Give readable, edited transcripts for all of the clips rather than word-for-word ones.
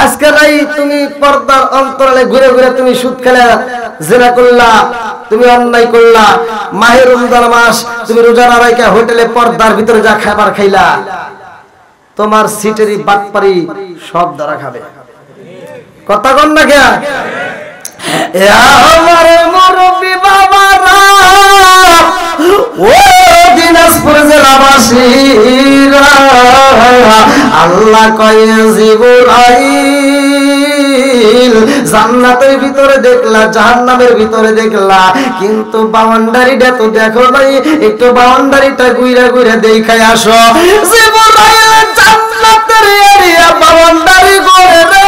আজকে নাই তুমি পর্দার অন্তরালে ঘুরে ঘুরে তুমি সুদ খেলা, জিনা করলা, তুমি অন্যায় করলা, মাহে রমজান মাস তুমি রোজা না রাখা হোটেলে পর্দার ভিতরে যা খাবার খাইলা, তোমার সিটেরই বাটপারি সব দ্বারা খাবে। কথা কন না কে? আমার মুরব্বি বাবারা, ও দিনাজপুর জেলাবাসীরা, আল্লাহ কয় জিবরাইল জান্নাতের ভিতরে দেখলা, জাহান্নামের ভিতরে দেখলা, কিন্তু বাউন্ডারিটা তো দেখো নাই, একটু বাউন্ডারিটা ঘুরে ঘুরে দেখাই আসো। জিবরাইল জান্নাতের এরিয়া বাউন্ডারি করে রে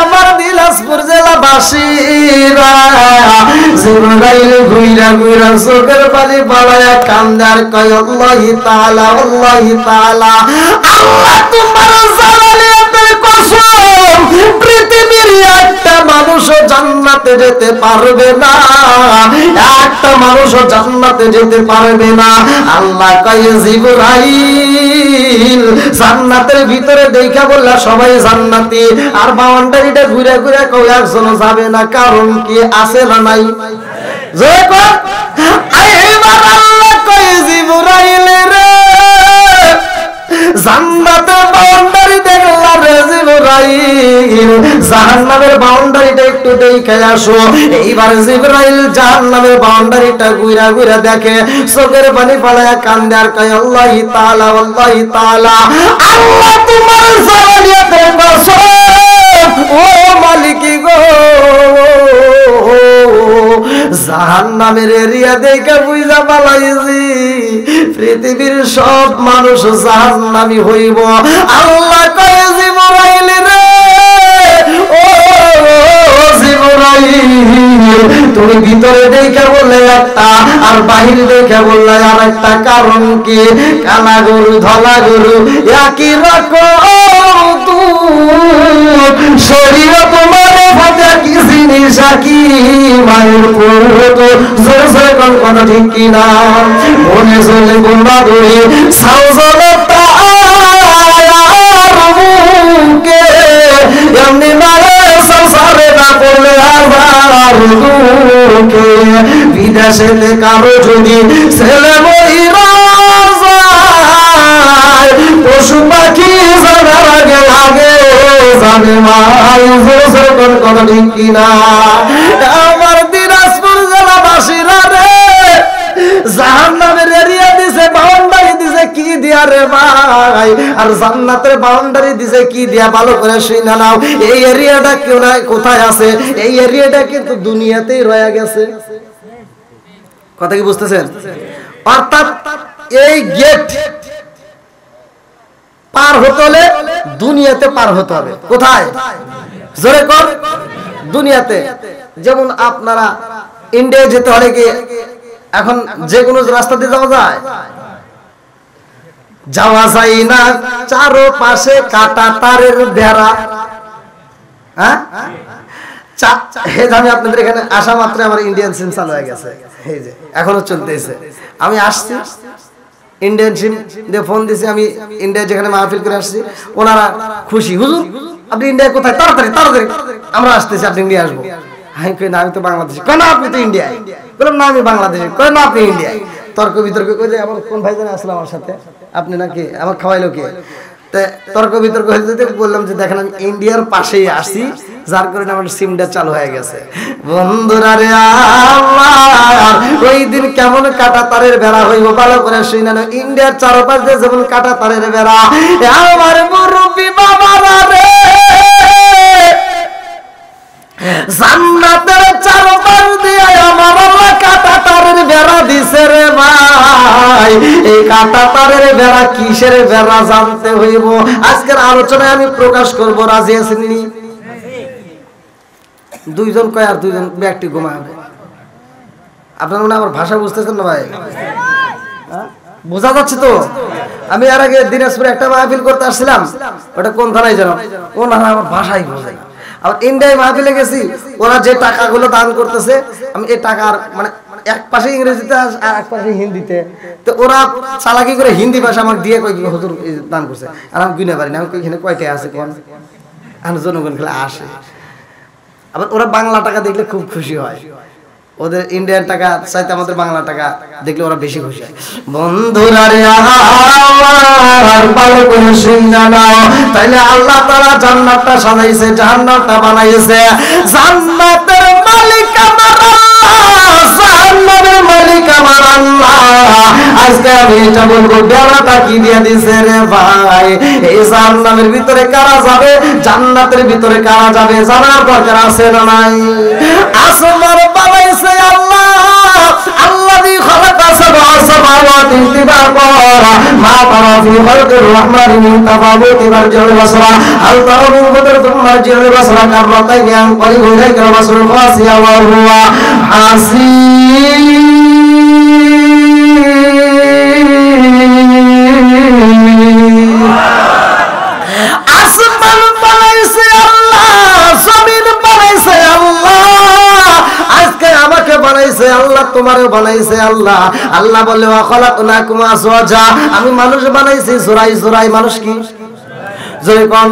আমার দিনাজপুর জেলাবাসীরা। জিবরাইল ঘুইরা ঘুইরা চোখের পানি বাড়ায়া কান্দে আর কয় আল্লাহি তাআলা, আল্লাহি তাআলা, আল্লাহ তোমার জালালিয়াতের কসম, পৃথিবীর একটা মানুষও জান্নাতে যেতে পারবে না, একটা মানুষও জান্নাতে যেতে পারবে না। আল্লাহ কয় জিবরাইল জান্নাতের ভিতরে দেখা বললা সবাই জান্নাতি, আর বাউন্ডারিটা ঘুরে ঘুরে কয় একজনও যাবে না, কারণ কি আছে না নাই? এবার আল্লাহ কয় জিবরাইল রে জান্নাতের বাউন্ডারি দেখলা রে জিবরাইল, জাহান্নামের বাউন্ডারিটা একটু দেখে আসো। এইবার জিবরাইল জাহান্নামের বাউন্ডারিটা ঘুরা ঘুরা দেখে, চোখের পানি ফালায়া কান্দে আর কয় আল্লাহি তাআলা, আল্লাহি তাআলা, আল্লাহ তোমার জালালিয়াতের কসম, ও মালিকি গো, জাহান্নামের এরিয়া দেখে বুঝা পালাইছি পৃথিবীর সব মানুষ জাহান্নামী হইব। আল্লাহ কয় জিবরাইল রে, ও জিবরাইল, তুমি ভিতরে দেখে বললে একটা আর বাহিরে দেখে বললে আর একটা, কারণ কি? কালা গরু ধলা গরু একই রকম শরীর তোমার ফাটা কি জিনিস কি মায়ের পুরো জোরে কোন কোন ঠিক কিনা মনে চলে গোমরা ধরে সাউজলতা মুখে এমনি মারে সংসারে না পড়লে আবার দুঃখে বিদেশে কারো যদি ছেলে মহিলা যায় পশু পাখি জানার আগে লাগে জানে মাই জোরে কোন কোন ঠিক কিনা। আমার দিনাজপুর জেলাবাসীরা রে জাহান্নামের এরিয়া দিছে, বাউন্ডারি দিছে কি দিয়া রে ভাই, আর জান্নাতের বাউন্ডারি দিছে কি দিয়া, ভালো করে শুনে নাও। এই এরিয়াটা কেউ না কোথায় আছে, এই এরিয়াটা কিন্তু দুনিয়াতেই রয়ে গেছে। কথা কি বুঝতেছেন? অর্থাৎ এই গেট পার হতে হলে দুনিয়াতে পার হতে হবে। কোথায়? জোরে কর, দুনিয়াতে। যেমন আপনারা ইন্ডিয়ায় যেতে হলে কি এখন যে কোনো রাস্তা দিয়ে যাওয়া যায়? যাওয়া যায় না, চারো পাশে কাটা তারের বেড়া। হ্যাঁ, আমি আপনাদের এখানে আসা মাত্র আমার ইন্ডিয়ান সিম চালু হয়ে গেছে, এই যে এখনো চলতেছে। আমি আসছি ইন্ডিয়ান সিম দিয়ে ফোন দিছি, আমি ইন্ডিয়া যেখানে মাহফিল করে আসছি, ওনারা খুশি, হুজুর আপনি ইন্ডিয়া কোথায়? তাড়াতাড়ি তাড়াতাড়ি আমরা আসতেছি, আপনি ইন্ডিয়া আসবো। আমি কই না, আমি তো বাংলাদেশি। কই না, আপনি তো ইন্ডিয়ায়। বললাম না, আমি বাংলাদেশি। কই না, আপনি ইন্ডিয়ায়। তর্ক বিতর্ক করে আমার কোন ভাইজান আসলো আমার সাথে, আপনি নাকি আমার খাওয়াইলো কে? তর্ক বিতর্ক হয়ে যেতে বললাম যে দেখেন আমি ইন্ডিয়ার পাশেই আসি, যার কারণে আমার সিমটা চালু হয়ে গেছে। বন্ধুরা রে আমার ওই দিন কেমন কাটা তারের বেড়া হইব ভালো করে শুনে না। ইন্ডিয়ার চারপাশ দিয়ে যেমন কাটা তারের বেড়া, আমার মুরব্বি বাবারা রে জান্নাতের চারপাশ দিয়ে আমার আল্লাহ কাটা তারের বেড়া দিছে রে ভাই। এই কাটা তারের বেড়া কিসের বেড়া জানতে হইব, আজকের আলোচনায় আমি প্রকাশ করব। রাজি আছেন নি? দুইজন কয় আর দুইজন ব্যক্তি ঘুমায়। আপনার মনে আমার ভাষা বুঝতেছেন না ভাই? বোঝা যাচ্ছে তো? আমি এর আগে দিনাজপুরে একটা মাহফিল করতে আসছিলাম, ওটা কোন থানায় জানো, ওনারা আমার ভাষাই বোঝে না। আর ইন্ডিয়ায় মাহফিলে গেছি, ওরা যে টাকাগুলো দান করতেছে, আমি এই টাকার মানে এক পাশে ইংরেজিতে আর এক পাশে হিন্দিতে, তো ওরা চালাকি করে হিন্দি ভাষা আমাকে দিয়ে কয় হুজুর দান করছে, আর আমি গুনে পারি না। আমি এখানে কয়টা আছে কোন আর জনগণ খেলে আসে। আবার ওরা বাংলা টাকা দেখলে খুব খুশি হয়, ওদের ইন্ডিয়ান টাকা চাইতে আমাদের বাংলা টাকা দেখলে ওরা বেশি খুশি হয়। বন্ধুরা রে আর ভালো করে শুনে নাও, তাইলে আল্লাহ তাআলা জান্নাতটা সাজাইছে, জান্নাতটা বানাইছে। জান্নাতের মালিক আমার আল্লাহ, জান্নাতের মালিক আমার আল্লাহ। আজকে আমি এটা বলবো, বেলাটা কি দিয়ে দিছে রে ভাই। এই জান্নাতের ভিতরে কারা যাবে, জান্নাতের ভিতরে কারা যাবে জানার দরকার আছে না নাই? আসমান বানাইছে আল্লাহ, আল্লাযী খালাকা সাবআ সামাওয়াতি তিবাকা মা তারা ফি খালকির রহমানি মিন তাফাউতি ফারজিউল বাসরা হাল তারা মিন বদর তুম্মা জিউল বাসরা কাররাতাইনি আন করিবু ইলাইকা বাসরুল খাসিয়া ওয়া হুয়া হাসিব। আসমান বানাইছে আল্লাহ, জমিন বানাইছে আল্লাহ, আজকে আমাকে বানাইছে আল্লাহ, তোমারে বানাইছে আল্লাহ। আল্লাহ বলে ওয়া খালাকনাকুম আজওয়াজা, আমি মানুষ বানাইছি জোড়াই জোড়াই। মানুষ কি জোরে কোন?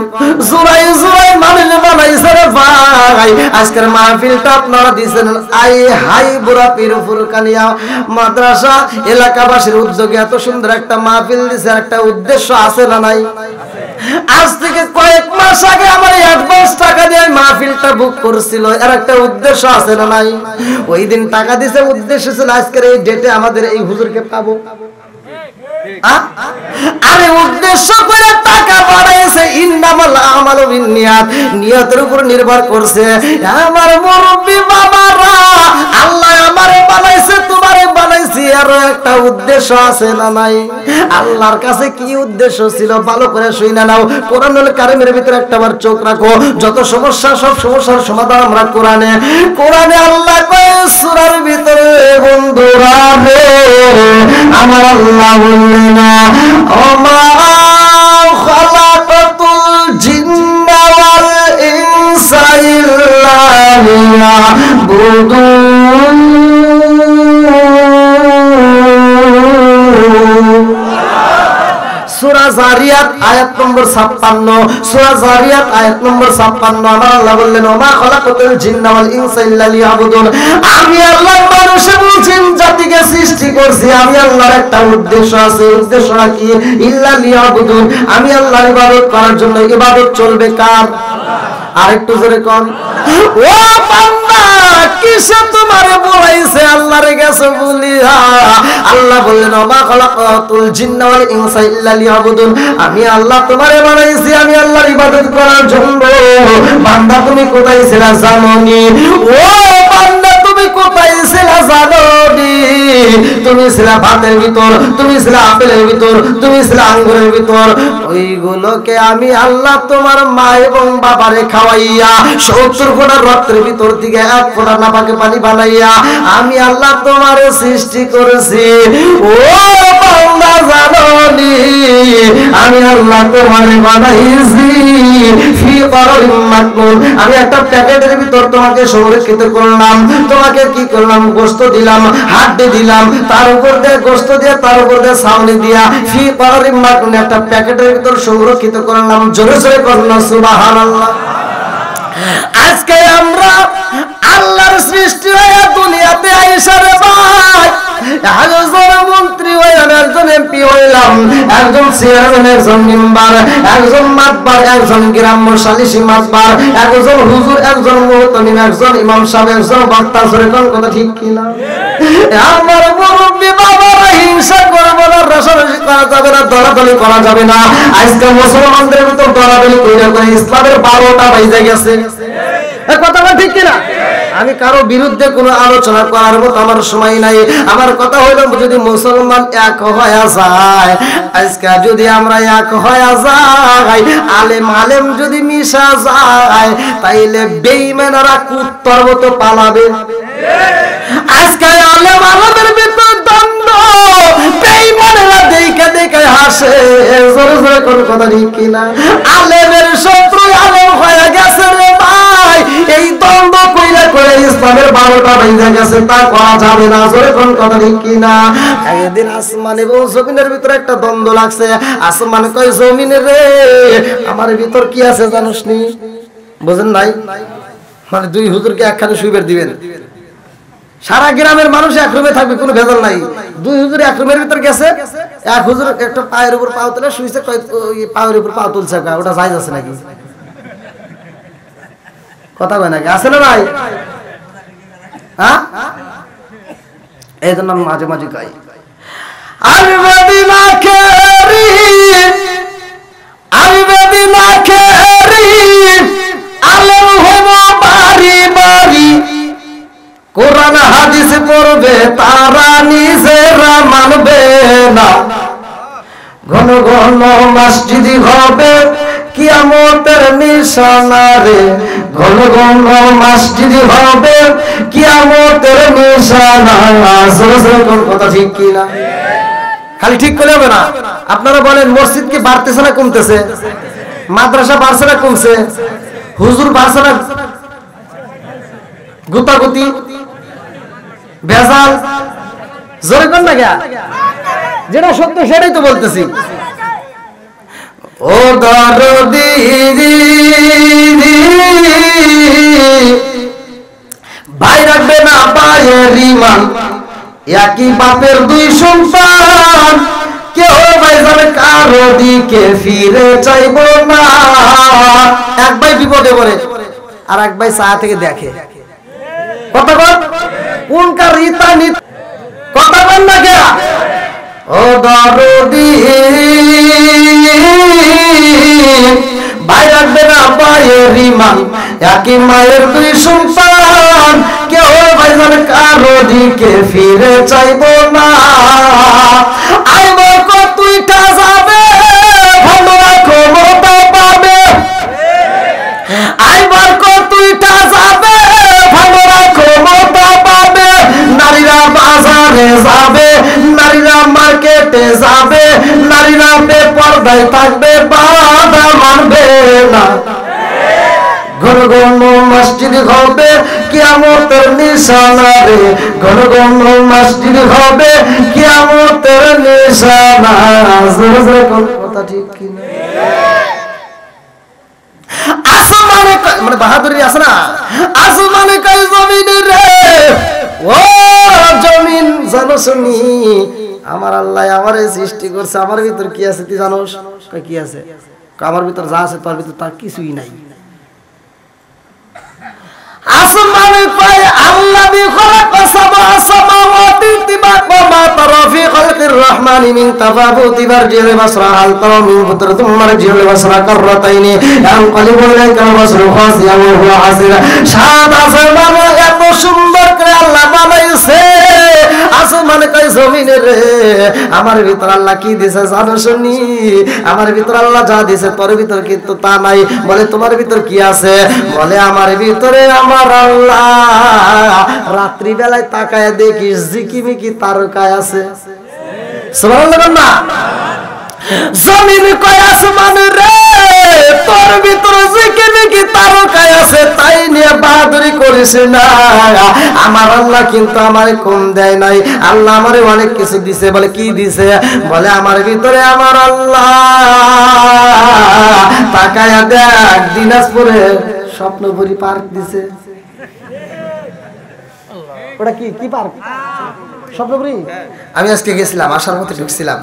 জোড়াই জোড়াই মানুষ বানাইছে রে ভাই। আজকের মাহফিলটা আপনারা দিয়েছেন আই হাই বুড়া পীর ফুরকানিয়া মাদ্রাসা এলাকাবাসীর উদ্যোগে এত সুন্দর একটা মাহফিল দিয়েছে, একটা উদ্দেশ্য আছে না নাই? আজ থেকে কয়েক মাস আগে আমার অ্যাডভান্স টাকা দিয়ে মাহফিলটা বুক করছিল, এর একটা উদ্দেশ্য আছে না নাই? ওই দিন টাকা দিয়েছে, উদ্দেশ্য ছিল আজকের এই ডেটে আমাদের এই হুজুরকে পাবো। আরে উদ্দেশ্য করে টাকা বাড়াইছে, ইন্নামাল আমালু বিন্নিয়াত, নিয়তের উপর নির্ভর করছে। আমার মুরব্বি বাবারা, আল্লাহ আমারে বানাইছে, তোমারে বানাইছে, আর একটা উদ্দেশ্য আছে না নাই? আল্লাহর কাছে কি উদ্দেশ্য ছিল ভালো করে শুনে নাও। কোরআনুল কারীমের ভিতরে একটাবার চোখ রাখো, যত সমস্যা সব সমস্যার সমাধান আমরা কোরআনে। কোরআনে আল্লাহ কয় সূরার ভিতরে, বন্ধুরা রে আমার আল্লাহ বললেন ওমা খালাকাতুল জিন্না ওয়াল ইনসা ইল্লা লিয়াবুদুন। সূরা জারিয়াত আয়াত নম্বর 56, সূরা জারিয়াত আয়াত নম্বর 56 আমার আল্লাহ বললেন ওমা খালাকাতুল জিন্না ওয়াল ইনসা ইল্লা লিয়াবুদুন। আমি আল্লাহ মানুষ এবং জিন জাতিকে সৃষ্টি করছি, আমি আল্লাহর একটা উদ্দেশ্য আছে। উদ্দেশ্যটা কি? ইল্লা লিয়াবুদুন, আমি আল্লাহর ইবাদত করার জন্য। ইবাদত চলবে কার? আরেকটু জোরে কোন? ও বান্দা, কিসে তোমারে বলাইছে আল্লাহর কাছে বলিয়া? আল্লাহ বললেন ওমা খালাকাতুল জিন্না ওয়াল ইনসা ইল্লা লিয়াবুদুন, আমি আল্লাহ তোমারে বানাইছি আমি আল্লাহর ইবাদত করার জন্য। বান্দা তুমি কোথায় ছিলা জানোনি? ও বান্দা তুমি কোথায় ছিলা জানোনি? তুমি ছিলা ভাতের ভিতর, তুমি ছিলা আপেলের ভিতর, তুমি ছিলা আঙ্গুরের ভিতর। ওইগুলোকে আমি আল্লাহ তোমার মা এবং বাবারে খাওয়াইয়া 70 ফোঁটা রক্তের ভিতর থেকে 1 ফোঁটা নাপাকে পানি বানাইয়া আমি আল্লাহ তোমারে সৃষ্টি করেছি। ও বান্দা জানোনি আমি আল্লাহ তোমারে বানাইছি ফি করারিম মাকনুন। আমি একটা প্যাকেটের ভিতর তোমাকে সংরক্ষিত করলাম। তোমাকে কি করলাম? গোশত দিলাম, হাড্ডি দিলাম, তার উপর দিয়ে গোশত দিয়ে, তার উপর দিয়ে ছাউনি দিয়া ফি করারিম মাকনুন একটা প্যাকেটের ভিতর সংরক্ষিত করলাম। জোরে জোরে করলাম সুবহানাল্লাহ। আজকে আমরা আল্লাহর সৃষ্টি হয়ে দুনিয়াতে আইসা রে ভাই, একজন মন্ত্রী হইলাম, একজন এমপি হইলাম, একজন চেয়ারম্যান, একজন মেম্বার, একজন মাতবার, একজন গ্রাম্য সালিসি মাতবার, একজন হুজুর, একজন মুহতামিম, একজন ইমাম সাহেব, একজন বক্তা। সরে কোন কথা ঠিক কিনা? আমার মুরব্বি বাবারা হিংসা করবো না, রসারসি করা যাবে না, দলাদলি করা যাবে না। আজকে মুসলমানদের ভিতর দলাদলি কইরা করে ইসলামের 12টা বাইজে গেছে। কথাটা ঠিক কিনা? আমি কারো বিরুদ্ধে কোনো আলোচনা করার মতো আমার সময় নাই। আমার কথা হইল, যদি মুসলমান এক হয়ে যায়, আজকে যদি আমরা এক হয়ে যাই, আলেম আলেম যদি মিশা যায়, তাইলে বেঈমানরা কুত্তার মতো পালাবে। আজকে আলেম আলেমের ভিতর দ্বন্দ্ব, বেঈমানরা দেখে দেখে হাসে। জোরে জোরে কোন কথা ঠিক কিনা? আলেমের শত্রু আলেম হয়ে গেছে রে ভাই। এই দ্বন্দ্ব কইরা করে ইসলামের 12টা বাইজা গেছে। আছে তা করা যাবে না। জোরে কোন কথা ঠিক কিনা? একদিন আসমান এবং জমিনের ভিতরে একটা দ্বন্দ্ব লাগছে। আসমান কয় জমিনের রে আমার ভিতর কি আছে জানোস নি? বুঝেন নাই? মানে দুই হুজুরকে একখানে শুইবার দিবেন, সারা গ্রামের মানুষ এক রুমে থাকবে, কোনো ভেজাল নাই। দুই হুজুর এক রুমের ভিতর গেছে, এক হুজুর একটা পায়ের উপর পাও তুলে শুইছে, পায়ের উপর পাও তুলছে, ওটা জায়েজ আছে নাকি? কথা কয় নাকি? আছে না নাই? হ্যাঁ, এই জন্য আমি মাঝে মাঝে গাই আমি বেদিনা খেরি, আমি বেদিনা খেরি, আলেম হব বাড়ি বাড়ি, কোরআন হাদিস পড়বে তারা নিজেরা মানবে না, ঘন ঘন মসজিদ হবে কিয়ামতের নিশানা রে, ঘন ঘন মসজিদ হবে কিয়ামতের নিশানা। কথা ঠিক কি না? খালি ঠিক করে হবে না। আপনারা বলেন মসজিদ কি বাড়তেছে না কমতেছে? মাদ্রাসা বাড়ছে না কমছে? হুজুর বাড়ছে না গুতাগুতি ভেজাল? জোরে কোন না গা, যেটা সত্য সেটাই তো বলতেছি। ও দরদি ভাই রাখবে না পায়ের ইমান, একই বাপের দুই সন্তান, কেউ ভাই যাবে কারো দিকে ফিরে চাইব না। এক ভাই বিপদে পড়ে আর এক ভাই চা থেকে দেখে, কথা বল কোন কার রিতা নিত, কথা বল না কে? ও দরদি ভাই রাখবে না পায়ের ইমান, একই মায়ের দুই সন্তান, কেউ ভাই যাবে কারো দিকে ফিরে চাইব না। আইব কতইটা যাবে ভালো ক্ষমতা পাবে, আইবার কতইটা যাবে ভালো ক্ষমতা পাবে, নারীরা বাজারে যাবে, নারীরা মার্কেটে যাবে, নারীরা বেপরদায় থাকবে, বাধা মানবে না, ঘন ঘন মসজিদ হবে কিয়ামতের নিশানা রে, ঘন ঘন মসজিদ হবে কিয়ামতের নিশানা। কথা ঠিক কি না? আসমানে মানে বাহাদুরি আছে না, আসমানে কই জমিনে রে, ও জমিন জানোস নি আমার আল্লাহ আমারে সৃষ্টি করছে, আমার ভিতর কি আছে তুই জানোস? কই কি আছে? আমার ভিতর যা আছে তোর ভিতর তার কিছুই নাই। আসমানে কই আল্লাযী খালাকা সাবআ সামাওয়াতি তিবাকা মা তারা ফি খালকির রহমানি মিন তাফাবুতি বারজিল বাসরা হাল তারা মিন ফুতরাতুম মারজিল বাসরা কাররাতাইনি ইয়ানকালিবু ইলাইকাল বাসরু খাসিয়ান ওয়া হুয়া হাসির। সাত আসমান এত সুন্দর করে আল্লাহ বানাইছে, আসমানে কই জমিনে রে আমার ভিতর আল্লাহ কি দিয়েছে জানোস নি? আমার ভিতর আল্লাহ যা দিয়েছে তোর ভিতর কিন্তু তা নাই। বলে তোমার ভিতর কি আছে? বলে আমার ভিতরে আমার আল্লাহ রাত্রি বেলায় তাকায় দেখিস ঝিকিমিকি তারকায় আছে। সুবহানাল্লাহ না? জমিন কয় আসমান রে তোর ভিতরে ঝিকিমিকি তারকায় আছে, তাই নিয়ে বাহাদুরি করিস না। আমার আল্লাহ কিন্তু আমারে কম দেয় নাই, আল্লাহ আমারে অনেক কিছু দিছে। বলে কি দিছে? বলে আমার ভিতরে আমার আল্লাহ তাকায়া দেখ দিনাজপুরে স্বপ্নপুরী পার্ক দিছে। ওটা কি কি পার্ক? স্বপ্নপুরী। আমি আজকে গেছিলাম, আসার পথে ঢুকছিলাম,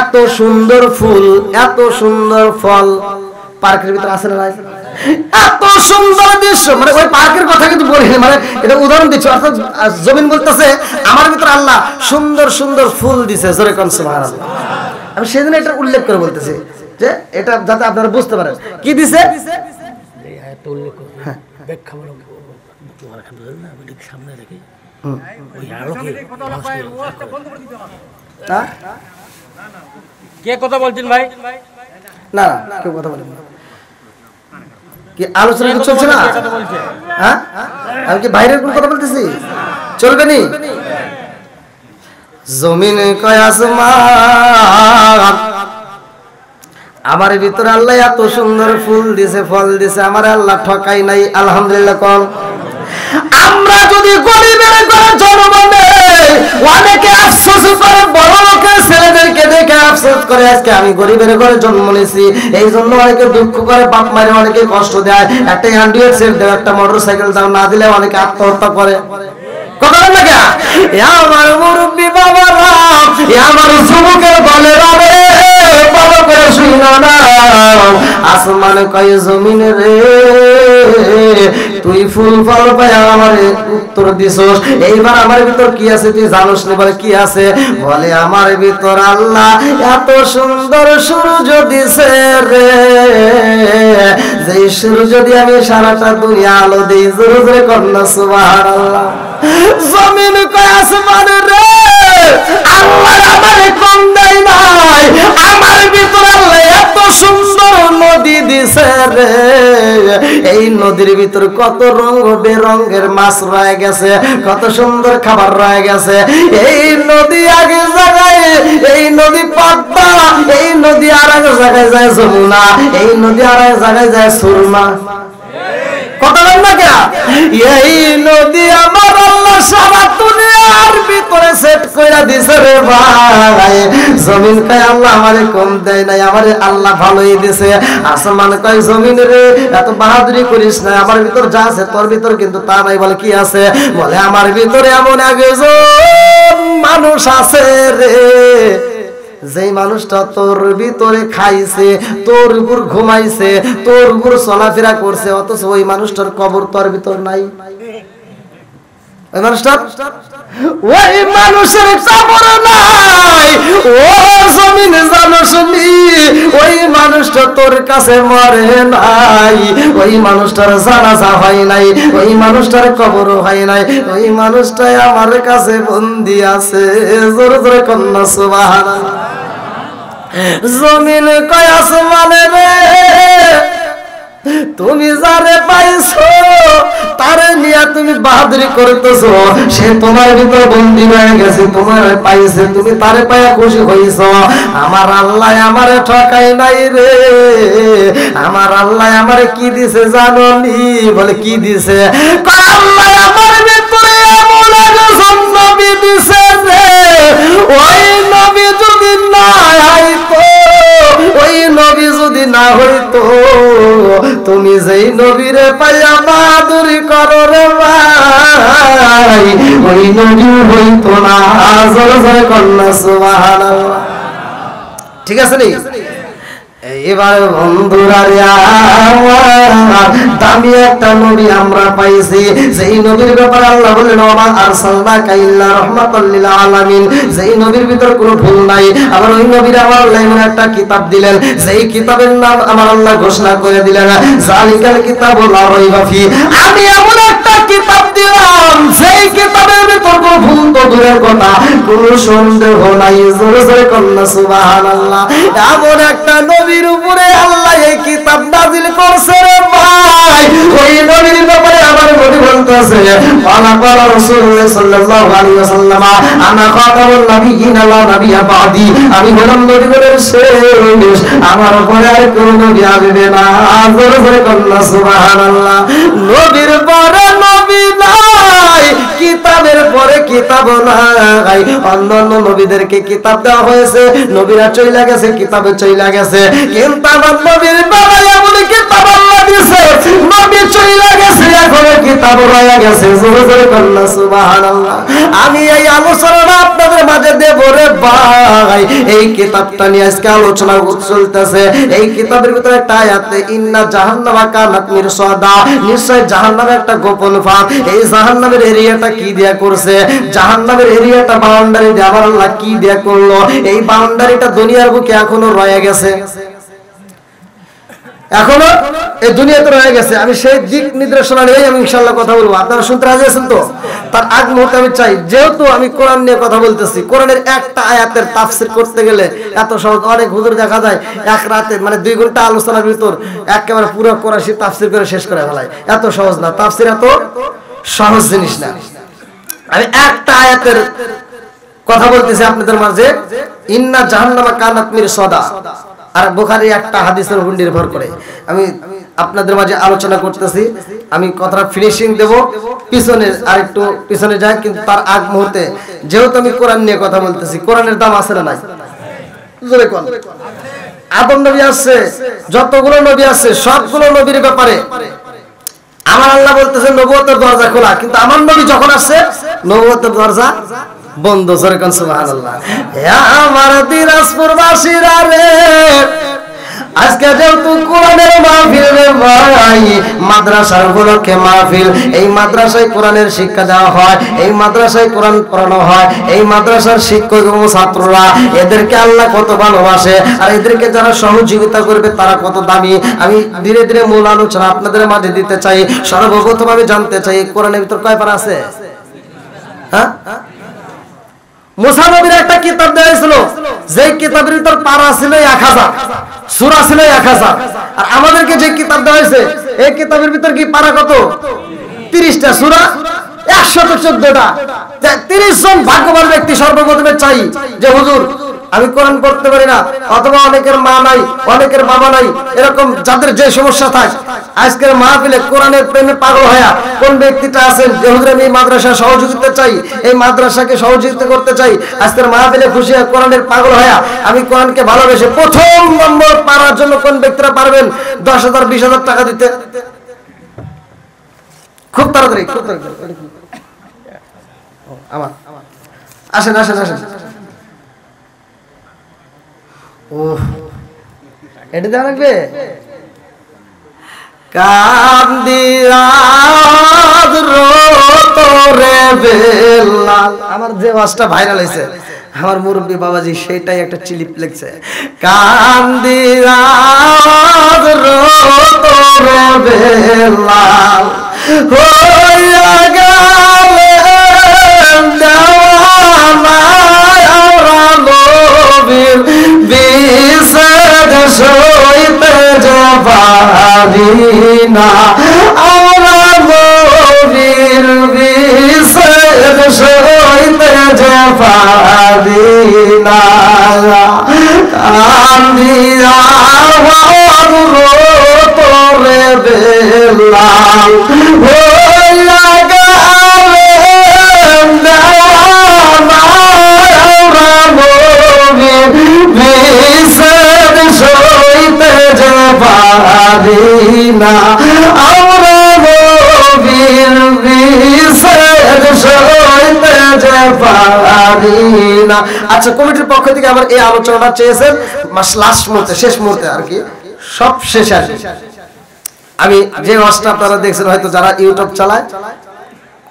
এত সুন্দর ফুল, এত সুন্দর ফল পার্কের ভিতরে আছে না নাই? এত সুন্দর দৃশ্য, মানে ওই পার্কের কথা কিন্তু বলি, মানে এটা উদাহরণ দিচ্ছি। অর্থাৎ জমিন বলতেছে আমার ভিতরে আল্লাহ সুন্দর সুন্দর ফুল দিছে। জোরে কোন সুবহানাল্লাহ। আমি সেদিন এটা উল্লেখ করে বলতেছি যে এটা যাতে আপনারা বুঝতে পারেন কি দিছে। কে কথা বলছেন ভাই? না না কেউ কথা বলেন না। কি আলোচনা চলছে না? হ্যাঁ, আমি কি বাইরের কোন কথা বলতেছি? চলবে নি? জমিনে কয় আসমান আমার ভিতরে আল্লাহ এত সুন্দর ফুল দিছে, ফল দিছে, আমার আল্লাহ ঠকাই নাই। আলহামদুলিল্লাহ কোন আমরা যদি গরিবের ঘরে জন্ম নেই, অনেকে আফসোস করে, বড় লোকের ছেলেদেরকে দেখে আফসোস করে আজকে আমি গরিবের ঘরে জন্ম নিয়েছি, এই জন্য অনেকে দুঃখ করে, বাপ মায়ের অনেকে কষ্ট দেয়, একটা অ্যান্ড্রয়েড সেট দাও, একটা মোটরসাইকেল দাও, না দিলে অনেকে আত্মহত্যা করে। কথা বল না কে? আমার মুরব্বী বাবারা, আমার যুবকের বলে রে, ভালো করে শুনো না, আসমান কয় জমিন রে, তুই ফুল ফল পাই আমার উত্তর দিছস, এইবার আমার ভিতর কি আছে তুই জানোস না? বলে কি আছে? বলে আমার ভিতর আল্লাহ এত সুন্দর সূর্য দিছে রে, যে সূর্য দিয়ে আমি সারাটা দুনিয়া আলো দেই। জোরে জোরে কন্যা সুবহানাল্লাহ। জমিন কয় আসমান রে, আল্লাহ আমারে কম দেয় নাই, আমার ভিতর আল্লাহ এত সুন্দর নদী দিছে রে, এই নদীর ভিতর কত রঙ বেরঙের মাছ রয়ে গেছে, কত সুন্দর খাবার রয়ে গেছে। এই নদী আগে জায়গায়, এই নদী পদ্মা, এই নদী আর এক জায়গায় যায় যমুনা, এই নদী আর এক জায়গায় যায় সুরমা। কথা বল না কে? এই নদী আমার আল্লাহ সারা দুনিয়ার ভিতরে সেট কইরা দিছে রে ভাই। জমিন কয় আল্লাহ আমারে কম দেয় নাই, আমারে আল্লাহ ভালোই দিছে। আসমান কয় জমিন রে এত বাহাদুরি করিস না, আমার ভিতর যা আছে তোর ভিতর কিন্তু তা নাই। বলে কি আছে? বলে আমার ভিতরে এমন একজন মানুষ আছে রে, যেই মানুষটা তোর ভিতরে খাইছে, তোর উপর ঘুমাইছে, তোর উপর চলাফেরা করছে, অথচ ওই মানুষটার কবর তোর ভিতর নাই। ওই মানুষটার, ওই মানুষের কবর নাই। ও জমিন জানো শুনি, ওই মানুষটা তোর কাছে মরে নাই, ওই মানুষটার জানাজা হয় নাই, ওই মানুষটার কবর হয় নাই, ওই মানুষটাই আমার কাছে বন্দি আছে। জোরে জোরে কন্যা সুবহানাল্লাহ। জমিন কয় আসমানে রে, তুমি যারে পাইছো তারে নিয়ে তুমি বাহাদুরি করতেছো, সে তোমার ভিতর বন্দী হয়ে গেছে, তোমার পাইছে, তুমি তারে পাইয়া খুশি হইছো। আমার আল্লাহ আমারে ঠকাই নাই রে, আমার আল্লাহ আমারে কি দিছে জানো নি? বলে কি দিছে? আল্লাহ আমার ভিতরে এমন একজন নবী দিছে রে, ওই নবী যদি না হইতো, ওই নবী যদি না হইতো, তুমি যেই নবীরে পাইয়া বাহাদুরি করো রে ভাই, ওই নবী হইতো না। জোরে জোরে কন্যা সুবহানাল্লাহ। ঠিক আছে নি? এবার বন্ধুরা রে আমার, দামি একটা নবী আমরা পাইছি, যেই নবীর ব্যাপারে আল্লাহ বললেন ওয়া মা আরসালনাকা ইল্লা রাহমাতাল লিল আলামিন, যেই নবীর ভিতর কোনো ভুল নাই। আবার ওই নবীর আমার আল্লাহ এমন একটা কিতাব দিলেন, যেই কিতাবের নাম আমার আল্লাহ ঘোষণা করে দিলেন যালিকাল কিতাবু লা রাইবা ফি, আমি এমন একটা কিতাব দিলাম যেই কিতাবের ভিতর কোনো ভুল তো দূরের কথা, কোনো সন্দেহ নাই। জোরে জোরে কন্যা সুবহানাল্লাহ। এমন একটা নবীর উপরে আল্লাহ এই কিতাব নাযিল করছে রে ভাই, ওই নবীর ব্যাপারে আমার নবী বলতেছে ওয়ালা ক্বালা রাসূলুল্লাহ সাল্লাল্লাহু আলাইহি ওয়াসাল্লাম আনা খাতামুন নাবিয়্যিনা লা নাবিয়্যা বাদি, আমি হলাম নবীদের শেষ, আমার উপরে আর কোনো নবী আসবে না। জোরে জোরে কন্যা সুবহানাল্লাহ। নবীর পরে নবী নাই, কিতাবের পরে কিতাব নাই। অন্যান্য নবীদেরকে কিতাব দেওয়া হয়েছে, নবীরা চইলা গেছে, কিতাবে চইলা গেছে, কিন্তু আমার নবীর বেলায় এমন কিতাব আল্লাহ দিয়েছে, নবী চইলা গেছে, এখনো কিতাব রয়ে গেছে। জোরে জোরে কন্যা সুবহানাল্লাহ। আমি এই আলোচনাটা আপনাদের মাঝে দেব রে ভাই, এই কিতাবটা নিয়ে আজকে আলোচনা চলতেছে। এই কিতাবের ভিতরে একটা আয়াতে ইন্না জাহান্নামা কানাত মিরসাদা, নিশ্চয় জাহান্নামের একটা গোপন ফাঁক। এই জাহান্নামের এরিয়াটা কি দিয়া করছে? জাহান্নামের এরিয়াটা বাউন্ডারি দিয়ে আবার আল্লাহ কি দিয়া করলো? এই বাউন্ডারিটা দুনিয়ার বুকে এখনো রয়ে গেছে, এখনো এই দুনিয়াতে রয়ে গেছে। আমি সেই দিক নির্দেশনা নিয়ে আমি ইনশাআল্লাহ কথা বলবো। আপনারা শুনতে রাজি আছেন তো? তার আগ মুহূর্তে আমি চাই, যেহেতু আমি কোরআন নিয়ে কথা বলতেছি, কোরআনের একটা আয়াতের তাফসীর করতে গেলে এত সহজ, অনেক হুজুর দেখা যায় এক রাতে মানে 2 ঘন্টা আলোচনার ভিতর একেবারে পুরো কোরআন তাফসীর করে শেষ করে ফেলায়। এত সহজ না, তাফসীর এত সহজ জিনিস না। আমি একটা আয়াতের কথা বলতেছি আপনাদের মাঝে, ইন্না জাহান্নামা কানাত মিরসাদা, আর বুখারী একটা হাদিসের উপর নির্ভর করে। আমি আপনাদের মাঝে আলোচনা করতেছি। আমি কথাটা ফিনিশিং দেব, পিছনে আরেকটু পিছনে যাই, কিন্তু তার আগ মুহূর্তে যেহেতু আমি কোরআন নিয়ে কথা বলতেছি, কোরআনের দাম আছে না নাই? জোরে কোন। আদম নবী আছে, যতগুলো নবী আছে সবগুলো নবীর ব্যাপারে আমার আল্লাহ বলতেছে নবুয়তের দরজা খোলা, কিন্তু আমার নবী যখন আসছে নবুয়তের দরজা বন্ধ। জোরে কোন সুবহানাল্লাহ। আমার দিনাজপুর বাসীরা রে, আজকে যেহেতু কোরআনের মাহফিল রে ভাই, মাদ্রাসার উপলক্ষে মাহফিল, এই মাদ্রাসায় কোরআনের শিক্ষা দেওয়া হয়, এই মাদ্রাসায় কোরআন পড়ানো হয়, এই মাদ্রাসার শিক্ষক এবং ছাত্ররা এদেরকে আল্লাহ কত ভালোবাসে, আর এদেরকে যারা সহযোগিতা করবে তারা কত দামি। আমি ধীরে ধীরে মূল আলোচনা আপনাদের মাঝে দিতে চাই। সর্বপ্রথম আমি জানতে চাই কোরআনের ভিতর কয় পারা আছে? হ্যাঁ, মুসা নবীর একটা কিতাব দেওয়া হয়েছিল, যে কিতাবের ভিতর পারা ছিল 1000, সূরা ছিল 1000। আর আমাদেরকে যে কিতাব দেওয়া হয়েছে এই কিতাবের ভিতর কি পারা কত? 30টা সূরা, 114টা। 30 জন ভাগ্যবান ব্যক্তি সর্বপ্রথমে চাই যে হুজুর আমি কোরআন পড়তে পারি না, অথবা অনেকের মা নাই, অনেকের বাবা নাই, এরকম যাদের যে সমস্যা থাকে, আজকের মাহফিলে কোরআনের প্রেমে পাগল হয়ে কোন ব্যক্তিটা আছেন যে হুজুর আমি এই মাদ্রাসা সহযোগিতা চাই, এই মাদ্রাসাকে সহযোগিতা করতে চাই, আজকের মাহফিলে খুশি হয়ে কোরআনের পাগল হয়ে আমি কোরআনকে ভালোবেসে প্রথম নম্বর পাওয়ার জন্য কোন ব্যক্তিরা পারবেন 10,000 20,000 টাকা দিতে? খুব তাড়াতাড়ি, খুব তাড়াতাড়ি। আমার আসেন আসেন আসেন। ও এটা দেওয়া লাগবে। আমার যে ওয়াজটা ভাইরাল হয়েছে আমার মুরব্বী বাবাজি সেটাই একটা চিলিপ লিখছে, কান্দিরাজ রোতরে বেলাল হইয়া গেলেন দেওয়ানা নবীর বিষেদ সইতে যে পারি না, আমরা নবীর বিষেদ সইতে যে পারি না, কান্দিয়া তোরে বেলাল হইয়া গেলেন দেওয়ানা বিষেদ সইতে যে পারি না, আমরা নবীর বিষেদ সইতে যে পারি না। আচ্ছা, কমিটির পক্ষ থেকে আবার এই আলোচনাটা চেয়েছেন লাস্ট মুহূর্তে, শেষ মুহূর্তে আর কি, সব শেষ আর আমি যে ওয়াজটা আপনারা দেখছেন, হয়তো যারা ইউটিউব চালায়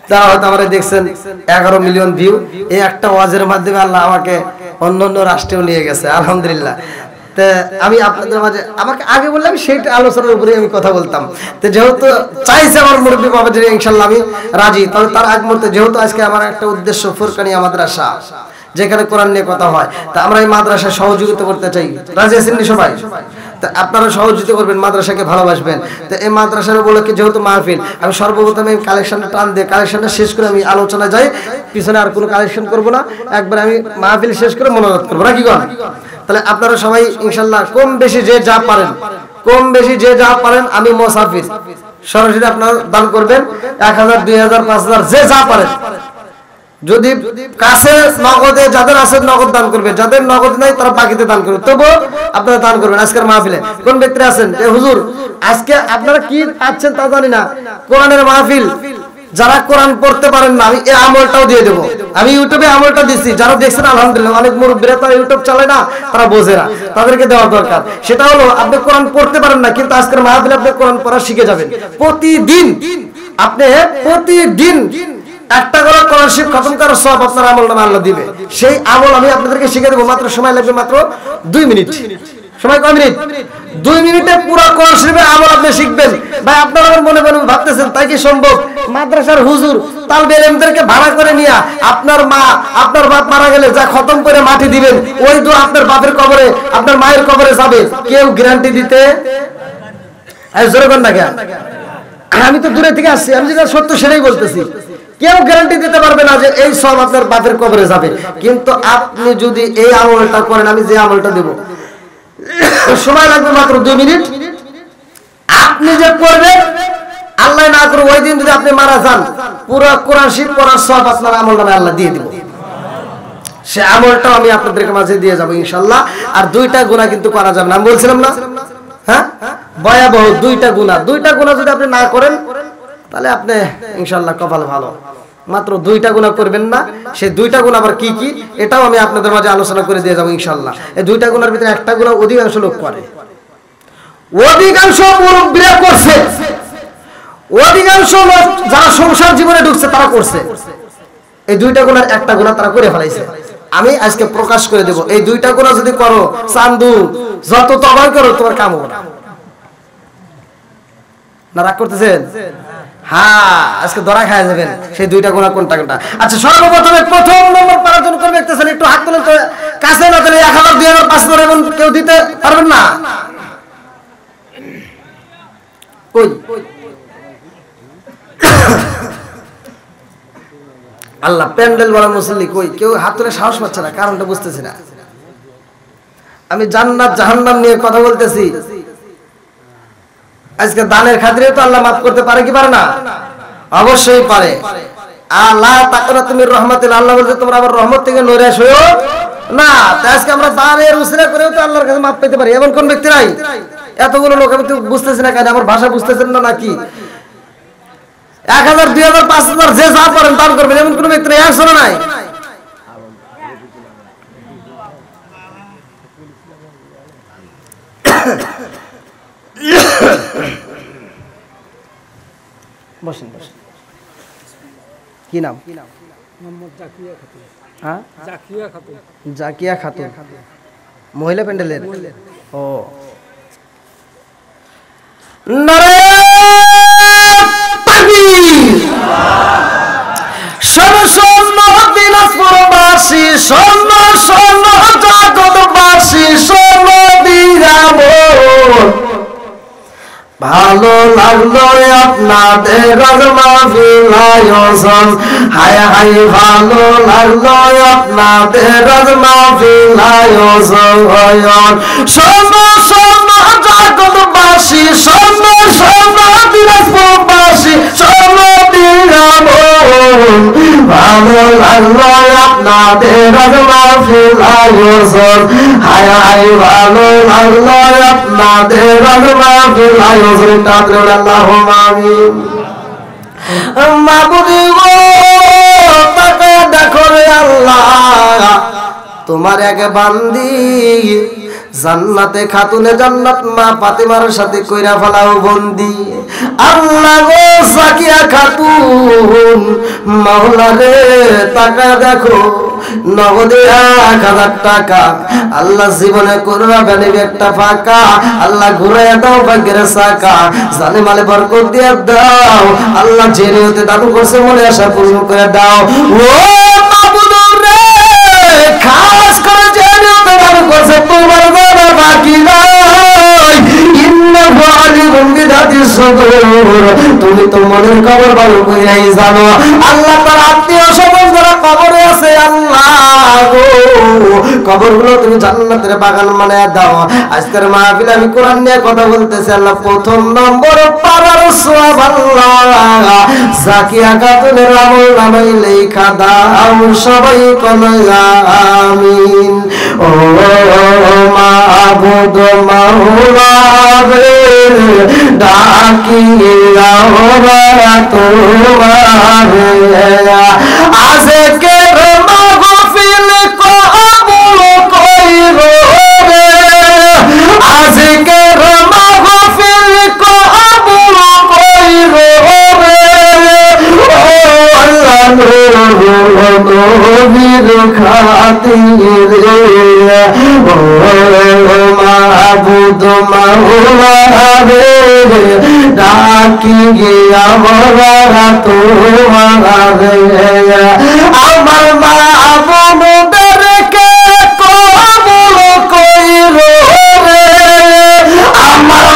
তারা হয়তো আমরা দেখছেন 11 মিলিয়ন ভিউ। এই একটা ওয়াজের মাধ্যমে আল্লাহ আমাকে অন্যান্য রাষ্ট্রেও নিয়ে গেছে, আলহামদুলিল্লাহ। তো আমি আপনাদের মাঝে, আমাকে আগে বললে আমি সেইটা আলোচনার উপরে আমি কথা বলতাম। তো যেহেতু চাইছে আমার মুরব্বী বাবাজি, ইনশাল্লাহ আমি রাজি। তবে তার আগ মুহূর্তে যেহেতু আজকে আমার একটা উদ্দেশ্য ফুরকানিয়া মাদ্রাসা, যেখানে কোরআন নিয়ে কথা হয়, তা আমরা এই মাদ্রাসায় সহযোগিতা করতে চাই। রাজি আছেন সবাই? তা আপনারা সহযোগিতা করবেন, মাদ্রাসাকে ভালোবাসবেন। তো এই মাদ্রাসার উপলক্ষে যেহেতু মাহফিল, আমি সর্বপ্রথমে কালেকশনটা টান দিয়ে কালেকশনটা শেষ করে আমি আলোচনা যাই, পিছনে আর কোনো কালেকশন করবো না, একবার আমি মাহফিল শেষ করে মনোরোধ করবো, নাকি কোন? তাহলে আপনারা সবাই ইনশাল্লাহ কম বেশি যে যা পারেন, কম বেশি যে যা পারেন, আমি মুসাফির সরাসরি আপনারা দান করবেন, 1000 2000 5000 যে যা পারেন। যদি কাছে নগদে যাদের আছে নগদ দান করবে, যাদের নগদ নাই তারা বাকিতে দান করবে, তবুও আপনারা দান করবেন। আজকের মাহফিলে কোন ব্যক্তি আছেন যে হুজুর আজকে আপনারা কি পাচ্ছেন তা জানি না, কোরআনের মাহফিল, যারা কোরআন পড়তে পারেন না আমি এই আমলটাও দিয়ে দেবো। আমি ইউটিউবে আমলটা দিচ্ছি, যারা দেখছেন আলহামদুলিল্লাহ, অনেক মুরব্বীরা তারা ইউটিউব চালায় না, তারা বোঝে না, তাদেরকে দেওয়া দরকার। সেটা হলো আপনি কোরআন পড়তে পারেন না, কিন্তু আজকের মাহফিলে আপনি কোরআন পড়া শিখে যাবেন। প্রতিদিন আপনি প্রতিদিন একটা করে কোরআন শরীফ খতম করার সওয়াব আপনার আমলনামা আল্লাহ দিবে। সেই আমল আমি আপনাদেরকে শিখিয়ে দেব, মাত্র সময় লাগবে মাত্র 2 মিনিট। সময় কয় মিনিট? 2 মিনিটে পুরো কোরআন শরীফের আমল আপনি শিখবেন। ভাই আপনারা আমার মনে মনে ভাবতেছেন তাই কি সম্ভব? মাদ্রাসার হুজুর তালবে ইলমদেরকে ভাড়া করে নিয়ে আপনার মা আপনার বাপ মারা গেলে যা খতম করে মাটি দিবেন, ওই দোয়া আপনার বাপের কবরে আপনার মায়ের কবরে যাবে, কেউ গ্যারান্টি দিতে জোরে কর না কেন? আমি তো দূরে থেকে আসছি, আমি যেটা সত্য সেটাই বলতেছি। কেউ গ্যারান্টি দিতে পারবে না যে এই সব আপনার বাপের কবরে যাবে, কিন্তু আপনি যদি এই আমলটা করেন, আমি যে আমলটা দেব, সময় লাগবে মাত্র 2 মিনিট। আপনি যে করবেন আল্লাহ না করে ওই দিন যদি আপনি মারা যান পুরো কোরআন শরীফ পড়ার সব আপনার আমলনামে আল্লাহ দিয়ে দিব। সে আমলটাও আমি আপনাদের মাঝে দিয়ে যাব ইনশাআল্লাহ। আর 2টা গুনাহ কিন্তু করা যাবে না, আমি বলছিলাম না? হ্যাঁ, ভয়াবহ 2টা গুনাহ যদি আপনি না করেন তাহলে আপনি ইনশাআল্লাহ কপাল ভালো। মাত্র 2টা গুনাহ করবেন না, সেই 2টা গুনাহ আবার কি কি এটাও আমি আপনাদের মাঝে আলোচনা করে দিয়ে যাব ইনশাআল্লাহ। এই 2টা গুনার ভিতরে একটা গুনাহ অধিকাংশ লোক করে, অধিকাংশ মুরব্বিরা করছে, অধিকাংশ লোক যারা সংসার জীবনে ঢুকছে তারা করছে। এই 2টা গুনার একটা গুনাহ তারা করে ফেলাইছে। আমি আজকে প্রকাশ করে দেব, এই 2টা গুনাহ যদি করো চান্দু যত তওবা করো তোমার কাম হবে না। না রাগ করতেছেন? হ্যাঁ, আজকে ধরা খায় যাবেন সেই 2টা গুনাহ কোনটা কোনটা। আচ্ছা, সর্বপ্রথমে প্রথম নম্বর পাওয়ার জন্য করবে দেখতেছেন একটু হাত তুলেন তো, কাছে না দিলে 1000 2000 5000 এমন কেউ দিতে পারবেন না? কই আল্লাহ প্যান্ডেল বলা মুসল্লি কই, কেউ হাত তুলে সাহস পাচ্ছে না, কারণটা বুঝতেছি না। আমি জান্নাত জাহান্নাম নিয়ে কথা বলতেছি, আজকে দানের খাতিরে তো আল্লাহ মাফ করতে পারে কি পারে না? অবশ্যই পারে। আল্লাহ তাকরাতু মির রাহমাতিল্লাহ, আল্লাহ বলছে তোমরা আমার রহমত থেকে নৈরাশ হইও না। তাই আজকে আমরা দানের উসরা করেও তো আল্লাহর কাছে মাফ পেতে পারি, এমন কোন ব্যক্তি নাই? এতগুলো লোক আমি তো বুঝতেছি না, কেন আমার ভাষা বুঝতেছেন না নাকি? 1000 2000 5000 যে যা পারেন দান করবেন, এমন কোন ব্যক্তি নাই, একশো নাই। বসেন বসেন। কি নাম? হ্যাঁ, জাকিয়া খাতুন, মহিলা প্যান্ডেলের। ও, দিনাজপুরবাসী শোন, শোন জগৎবাসী শোন বিরাম, ভালো লাগলো আপনাদের মাহফিল আয়োজন, হায় হায় ভালো লাগলো আপনাদের মাহফিল আয়োজন। শোন শোন জগৎবাসী শোন, শোন দিনাজপুরবাসী শোন বিরাম, ভালো লাগলো আপনাদের মাহফিল আয়োজন, হায় হায় ভালো লাগলো আপনাদের মাহফিল আয়োজন। আল্লাহুম্মা আমিন। মাবুদি গো তাকে দেখো রে আল্লাহ, তোমার এক বান্দি জান্নাতে খাতুনে জান্নাত মা ফাতেমার সাথে কইরা ফেলাও বন্দি। আল্লাহ গো জাকিয়া খাতুন মাওলা রে টাকা দেখো, নগদে 1000 টাকা আল্লাহ জীবনে করবা বেনিবে একটা ফাঁকা, আল্লাহ ঘুরাইয়া দাও ভাগ্যের চাকা, জানে মালে বরকত দিয়ে দাও, আল্লাহ জেনে হতে দাদু করছে মনে আশা পূর্ণ করে দাও। ও মাবুদ রে খাস করে জেনে হতে দাদু করছে তোমার জানা বাকি নাই, ইন্নাহু আলিমুন বিযাতি সুদূর, তুমি তো মনের খবর ভালো কইরাই জানো। আল্লাহ তার আত্মীয় স্বজন যারা কবরে আছে আল্লাহ গো, কবরগুলো তুমি জান্নাতের বাগান বানায় দাও। আজকের মাহফিলে আমি কোরআন নিয়ে কথা বলতেছি, আল্লাহ প্রথম নম্বর পারার সওয়াব আল্লাহ জাকিয়া খাতুনের আমল নামায় লেখা দাও, সবাই কলয়া আমিন। ও মাবুদ মাওলা রে ডাকি আমরা তোমারে, আজকে মাহফিল কবুল কইরো রে, আজকে মাহফিল কবুল কইরো রে, ও আল্লাহ নবীর খাতিরে, ও মাবুদ মাওলা রে ডাকি আমরা তোমারে, আমার মাবুদকে কবুল কইরো রে, আমার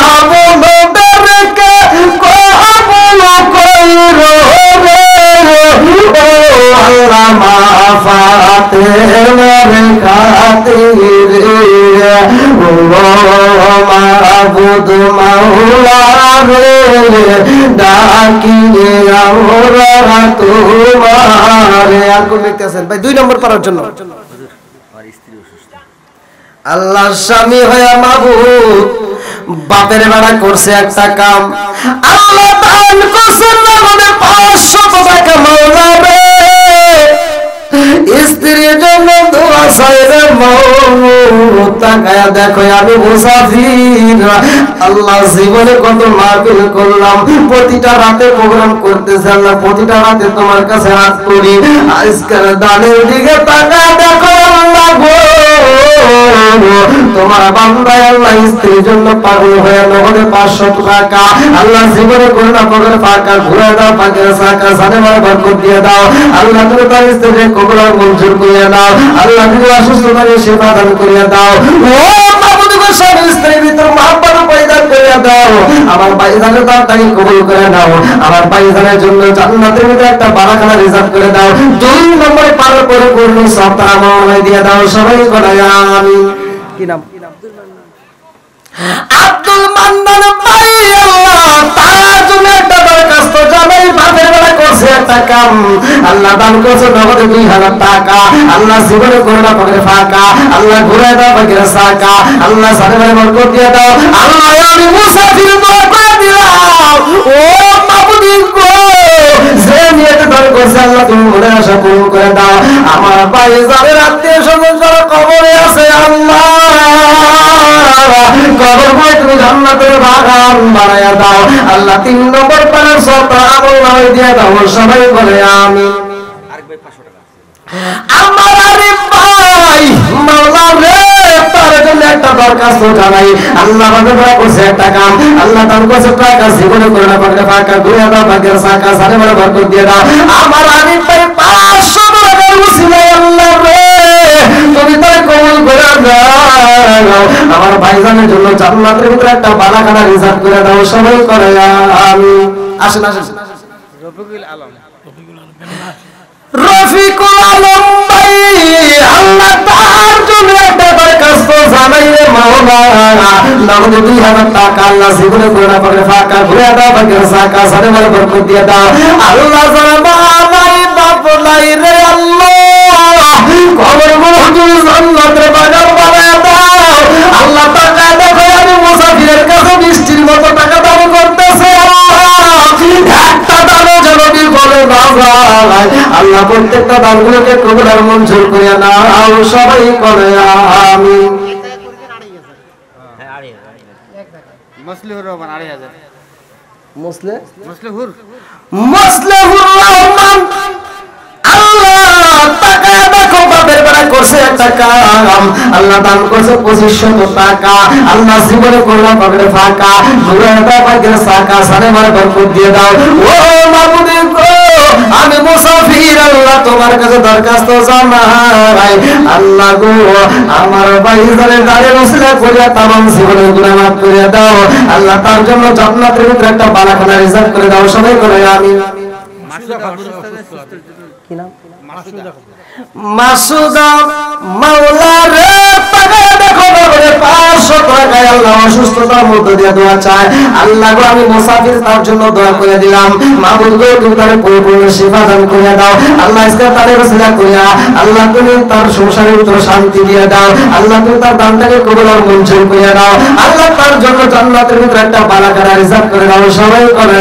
মাবুদকে কবুল কইরো রে, ও আল্লাহ মা ফাতেমার খাতিরে, ও মাবুদ মাওলা রে ডাকি আমরা তোমারে। আর কোন ব্যক্তি আছেন ভাই 2 নম্বর পারার জন্য? আল্লাহর স্বামী হয়ে মাবুদ বাপের বেড়া করছে একটা কাম, আল্লাহ দান করছেন নগদে 500 টাকা। মাওলা রে স্ত্রীর জন্য দোয়া চাইলে মাওলা তাকায়া দেখো আমি মুসাফির। আল্লাহ জীবনে কত মাহফিল করলাম, প্রতিটা রাতে প্রোগ্রাম করতেছে আল্লাহ, প্রতিটা রাতে তোমার কাছে হাত করি, আজকের দানের দিকে তাকায়া দেখো আল্লাহ গো তোমার বান্দায় আল্লাহ স্ত্রীর জন্য পাগল হয়ে নগদে 500 টাকা আল্লাহ জীবনে করোনা পকেট ফাঁকা ঘুরে দাও, পাকের সাকা সানে মার বরকত দিয়ে দাও আল্লাহ। তুমি তার স্ত্রীকে কবুল আর মঞ্জুর করে দাও আল্লাহ। তুমি অসুস্থতাকে সেবা দান করে দাও। ও মাবুদ গো স্বামী স্ত্রীর ভিতর মহব্বত পয়দা করে দাও। আমার ভাইজানের দানটাকে কবুল করে দাও। আমার ভাইজানের জন্য জান্নাতের ভিতরে একটা বারাখানা রিজার্ভ করে দাও। 2 নম্বরে পার করে পূর্ণ সপ্তাহ আমল দিয়ে দাও। সবাই করে আমিন। কি নাম? আব্দুল মান্নান ভাই আল্লাহ তার জন্য একটা দরখাস্ত জানাই, বাপের বেলা করছে একটা কাম, আল্লাহ দান করছে নগদে 2000 টাকা আল্লাহ জীবনে করোনা পকেটে ফাঁকা আল্লাহ ঘুরে দাও পাকের সাকা আল্লাহ সাথে বরকত দিয়ে দাও আল্লাহ। আমি মুসাফির দোয়া করে দিলাম ও মাবুদি গো যে নিয়তে দান করছে আল্লাহ তুমি মনে আশা পূরণ করে দাও। আমার ভাই যাদের আত্মীয় স্বজন যারা কবরে আছে আল্লাহ কবর ভাই তুমি জান্নাতের বাগান বানায়া দাও আল্লাহ। 3 নম্বর পানার সত্তা আমল দিয়ে দাও। সবাই বলে আমিন। আরেক ভাই 500 টাকা আমার আরিফ ভাই মাওলা রে তার জন্য একটা দরখাস্ত জানাই, আল্লাহ আমাদের বড় করছে একটা কাম, আল্লাহ দান করছে টাকা জীবনে করে না পাকে ফাঁকা ঘুরে দাও পাকের সাকা সারে বড় বরকত দিয়ে দাও। আমার আরিফ ভাই 500 টাকার উসিলা আল্লাহ রে তুমি তার কবুল করে দাও। আমার ভাইজানের জন্য জান্নাতের ভিতরে একটা বালাখানা রিজার্ভ করে দাও। সবাই করে আমিন। আসেন আসেন। রফিকুল আলম ভাই আল্লাহ তার জন্য একটা দরখাস্ত জানাই রে মাওলা নগদে 2000 টাকা আল্লাহ জীবনে করে না পাকে ফাঁকা ঘুরে দাও পাকের সাকা সারে বড় বরকত দিয়ে দাও আল্লাহ। জানা ভাই বাপ নাই রে আল্লাহ কবর মহজুর জান্নাতের বাগান বানায়া দাও আল্লাহ। টাকা দেখো আমি মুসাফিরের কাছে বৃষ্টির মতো টাকা দান করতেছে একটা দানও যেন বিফলে না যায় আল্লাহ। প্রত্যেকটা দানগুলোকে কবুল আর মঞ্জুর করে নাও। সবাই করে আমিন। মুসলিহুর রহমান 2500 মুসলিহুর রহমান আল্লাহ টাকা দেখো বাপের বেড়া করছে একটা কাম, আল্লাহ দান করছে 2500 টাকা আল্লাহ জীবনে করলাম বাপের ফাঁকা ঘুরে দাও পাকের সাকা সারে মার বরকত দিয়ে দাও। ও মাবুদ গো আমি মুসাফির আল্লাহ তোমার কাছে দরখাস্ত জানাই আল্লাহ গো আমার ভাইজানের দাঁড়িয়ে রসিলা করিয়া তামাম জীবনের গুনাহ মাফ করে দাও আল্লাহ। তার জন্য জান্নাতের ভিতরে একটা বালাখানা রিজার্ভ করে দাও। সবাই করে আমিন। কি নাম? মাসুদা মাওলা রে টাকা দেখো নগদে 500 টাকা আল্লাহ অসুস্থতার মধ্যে দিয়ে দোয়া চায় আল্লাহ গো আমি মুসাফির তার জন্য দোয়া করে দিলাম মাবুদ গো তুমি তার পরিপূর্ণ সেবা দান করে দাও আল্লাহ। আজকে তার রসিলা করিয়া আল্লাহ তুমি তার সংসারের ভিতরে শান্তি দিয়ে দাও আল্লাহ। তুমি তার দানটাকে কবুল আর মঞ্জুর করে দাও আল্লাহ। তার জন্য জান্নাতের ভিতরে একটা বালাখানা রিজার্ভ করে দাও। সবাই করে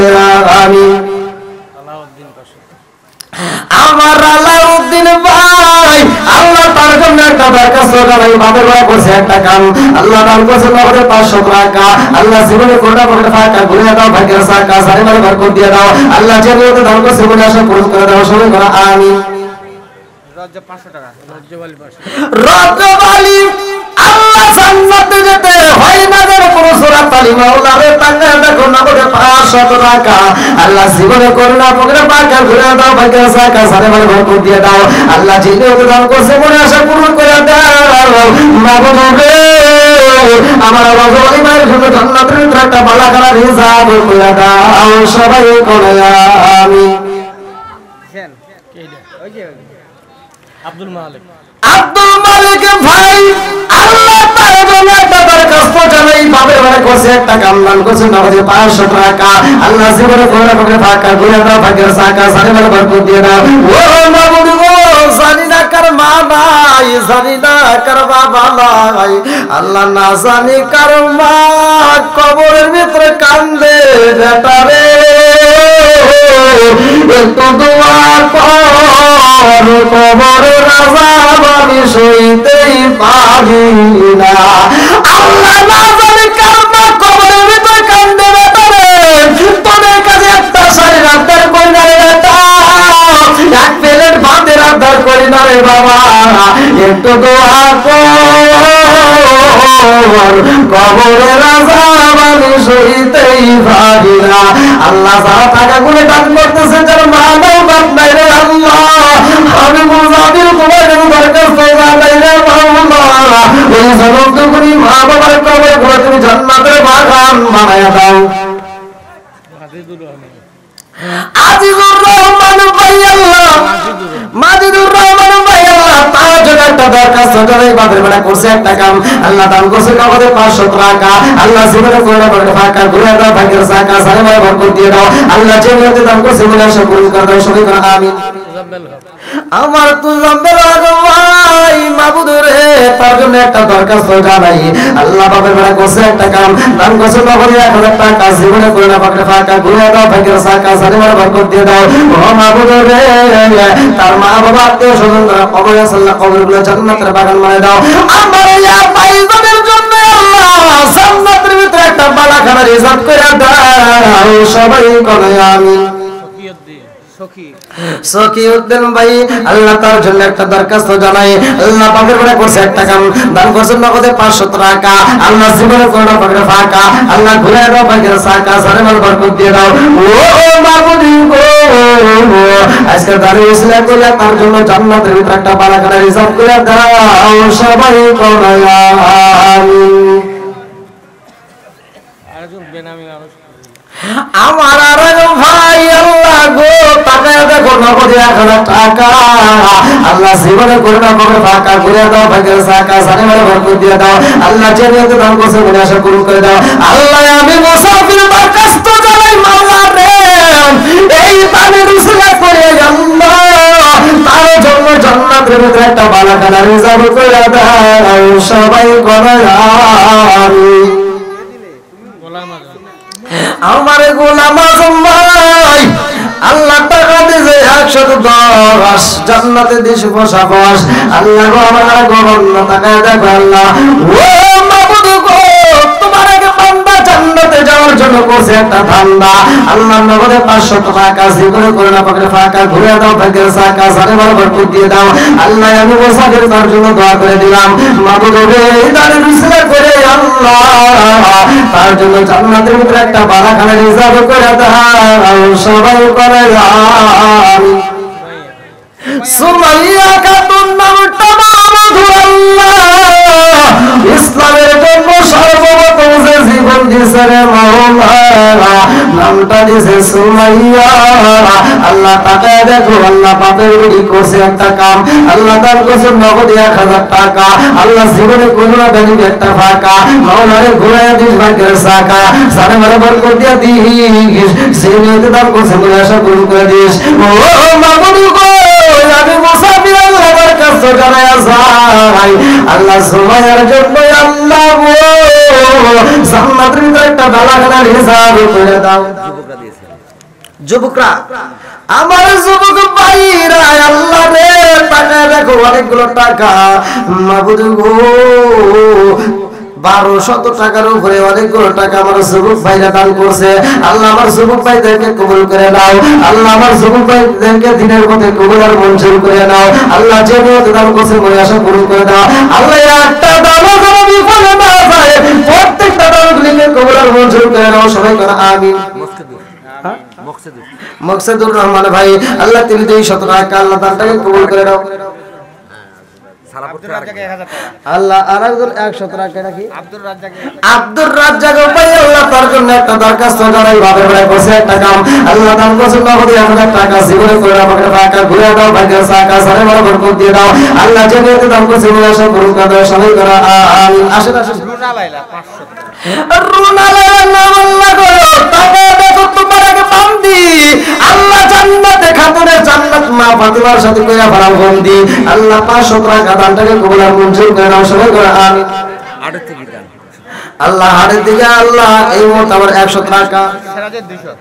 আমিন। আমার আলাউদ্দিন ভাই আল্লাহ তার জন্য একটা দরখাস্ত জানাই, বাপের বেলা করছে একটা কাম, আল্লাহ দান করছে নগদে 500 টাকা আল্লাহ জীবনে কোটা পকেটে ফাঁকা ঘুরে দাও ভাগ্যের সাকা সারে মারে বরকত দিয়ে দাও আল্লাহ। যে নিয়তে দান করছে মনে আশা পূরণ করে দাও। সবাই করে আমিন। রজ্জব 500 টাকা রজ্জবালি আল্লাহ জান্নাতে যেতে হয় না যেন কোনো সূরাত আলী মাওলা রে টাকা দেখো নগদে 500 টাকা আল্লাহ জীবনে করোনা পকেটে ফাঁকা ঘুরে দাও ভাগ্যের সাকা সারে মারে বরকত দিয়ে দাও আল্লাহ। যে নিয়তে দান করছে মনে আশা পূরণ করে দাও মাবুদ রে আমার রজ্জবালি মায়ের জন্য জান্নাতের ভিতরে একটা বালাখানা রিজার্ভ করে দাও। সবাই করে আমিন। আব্দুল মালিক ভাই আল্লাহ তার জন্য জানাই বাপের বাড়ি করছে একটা কাম দান করছে নগদে 500 টাকা আল্লাহ জীবনে করে করে ফাঁকা ঘুরে দাও ভাগ্যের চাকা সারে বড় বরকত দিয়ে দাও ও মাবুদ গো জানি না কার মা নাই জানি না কার বাবা নাই আল্লাহ না জানি কার মা কবরের ভিতরে কান্দে বেটারে একটু দোয়া কর কবরের আযাব আমি সইতেই পারি না আল্লাহ না জানি কার মা কবরের ভিতরে কান্দে বেটারে তোদের কাছে একটা শাড়ি রাখতে কই না রে বেটা এক প্লেট ভাতের আবদার করি না রে বাবা একটু দোয়া কর কবরের আযাব আমি সইতেই পারি না আল্লাহ যারা টাকাগুলো দান করতেছে যারা মা নাই বাপ নাই রে আল্লাহ আমি মুজাবির তোমার দরখাস্ত জানাই রে আল্লাহ ওই সমস্ত করি মা বাবার কবর গুলো তুমি জান্নাতের বাগান বানায়া দাও আজিজুর রহমান ভাই আল্লাহ মাজিদুর রহমান ভাই আল্লাহ তার জন্য একটা দরখাস্ত জানাই বাপের বেলা করছে একটা কাম আল্লাহ দান করছে কাগজে 500 টাকা আল্লাহ জীবনে করে করে ফাঁকা ঘুরে দাও ভাগ্যের চাকা সারে বড় বরকত দিয়ে দাও আল্লাহ যে নিয়তে দান করছে বলে আশা করি করে দাও সবাই করে আমিন আমার তো জাম্বেল ভাই মাবুদ রে তার জন্য একটা দরখাস্ত জানাই আল্লাহ বাপের বেলা করছে একটা কাম দান করছে নগদে 1000 টাকা জীবনে করে না পাকড়ে ফাঁকা ঘুরে দাও ভাগ্যের চাকা সারে বড় বরকত দিয়ে দাও ও মাবুদ রে তার মা বাবা আত্মীয় স্বজনরা কবরে আল্লাহ কবরগুলো জান্নাতের বাগান বানিয়ে দাও আমার ইয়া ভাইদের জন্য আল্লাহ জান্নাতের ভিতরে একটা বালাখানা রিজার্ভ করে দাও সবাই করে আমিন সকিউদ্দিন ভাই আল্লাহ তার জন্য একটা দরখাস্ত জানাই আল্লাহ পাকের বলে করছে একটা কাম দান করছেন নগদে 500 টাকা আল্লাহ জীবনে করোনা পাকের ফাঁকা আল্লাহ ঘুরে দাও পাকের চাকা সারে মাল বরকত দিয়ে দাও ও মাবুদি গো আজকে দাঁড়িয়ে ইসলাম বলে তার জন্য জান্নাতের ভিতরে একটা বালাখানা রিজার্ভ করে দাও সবাই করে আমিন আরেকজন বেনামি মানুষ আমার আর ভাই আল্লাহ গো টাকা দেখো নগদে 1000 টাকা আল্লাহ জীবনে করোনা পাকের ফাঁকা ঘুরে দাও ভাগ্যের চাকা সারে মাল বরকত দিয়ে দাও আল্লাহ যে নিয়তে দান করছে বলে আশা পূরণ করে দাও আল্লাহ আমি মুসাফির দরখাস্ত জানাই মাওলা রে এই দানের উসিলা করে আল্লাহ তার জন্য জান্নাতের ভিতরে একটা বালাখানা রিজার্ভ করে দাও সবাই করে আমিন আমার গোলাম আজম ভাই আল্লাহ টাকা দিয়েছে 110 জান্নাতে দিছে বসাবাস আল্লাহ গো আমার গরম টাকায় দেখো আল্লাহ ও মাবুদ গো তোমার আগে বান্দা জান্নাতে যাওয়ার জন্য করছে একটা ধান্দা আল্লাহ নগদে 500 টাকা জীবনে করে না পাকড়ে ফাঁকা ঘুরে দাও ভাগ্যের চাকা সারে বড় বরকত দিয়ে দাও আল্লাহ আমি মুসাফির তার জন্য দোয়া করে দিলাম মাবুদ রে এই দানের উসিলা করে আল্লাহ তার জন্য জান্নাতের ভিতরে একটা বালাখানা রিজার্ভ করে দাও সবাই করে আমিন সুমাইয়া খাতুন নামটা মাবুদ আল্লাহ ইসলামের জন্য সর্বপ্রথম যে জীবন দিয়েছে রে মাওলা নামটা দিয়েছে সুমাইয়া আল্লাহ তাকায় দেখো আল্লাহ বাপের বিড়ি করছে একটা কাম আল্লাহ দান করছে নগদে 1000 টাকা আল্লাহ জীবনে কোনো না জানি একটা ফাঁকা মাওলারে ঘুরাইয়া দিস ভাগ্যের চাকা সারে মারে বরকত দিয়া দিস সেই নিয়তে দান করছে বলে আশা পূরণ করে দিস ও মাবুদ গো আমি মুসাফির আল্লাহ দরখাস্ত জানাই যাই আল্লাহ সুমাইয়ার জন্য আল্লাহ গো জান্নাতের ভিতরে একটা বালাখানা রিজার্ভ করে দাও যুবকরা আমার যুবক ভাইরা আল্লাহ রে টাকা দেখো অনেকগুলো টাকা মাবুদ গো 1200 টাকার উপরে অনেকগুলো টাকা আমার যুবক ভাইরা দান করছে আল্লাহ আমার যুবক ভাইদেরকে কবুল করে নাও আল্লাহ আমার যুবক ভাইদেরকে দিনের পথে কবুল আর মঞ্জুর করে নাও আল্লাহ যে নিয়তে দান করছে মনে আশা পূরণ করে দাও আল্লাহ একটা দানও যেন বিফলে না যায় প্রত্যেকটা দানগুলিকে কবুল আর মঞ্জুর করে নাও সবাই করে আমিন মকসুদুর রহমান ভাই আল্লাহ তুমি 200 টাকা আল্লাহ দানটাকে কবুল করে নাও আল্লাহ আরেকজন 100 টাকা রাখি আব্দুর রাজ্জাক ভাই আল্লাহ তার জন্য একটা দরখাস্ত জানাই ভাবে ভাবে বসে একটা কাম আল্লাহ দান করছেন নগদ 1000 টাকা জীবনে করে আমাকে টাকা ঘুরে দাও ভাগ্যের সাকা সারে বড় বরকত দিয়ে দাও আল্লাহ যে নিতে দান করছে বলে আশা করুন কাদা সবাই করা আমিন আসেন আসেন রুনা লাইলা 500 রুনা লাইলা নাম আল্লাহ গো টাকা দেখো তোমার আগে বান্দি আল্লাহ জান্নাতে খাতুনে জান্নাত মা ফাতিমার সাথে কইরা ভাড়া বন্দি আল্লাহ 500 টাকা দানটাকে কবুল আর মঞ্জুর করে নাও সবাই করে আমিন আড়ে থেকে দান আল্লাহ আড়ে থেকে আল্লাহ এই মুহূর্তে আমার 100 টাকা সেরাজের 200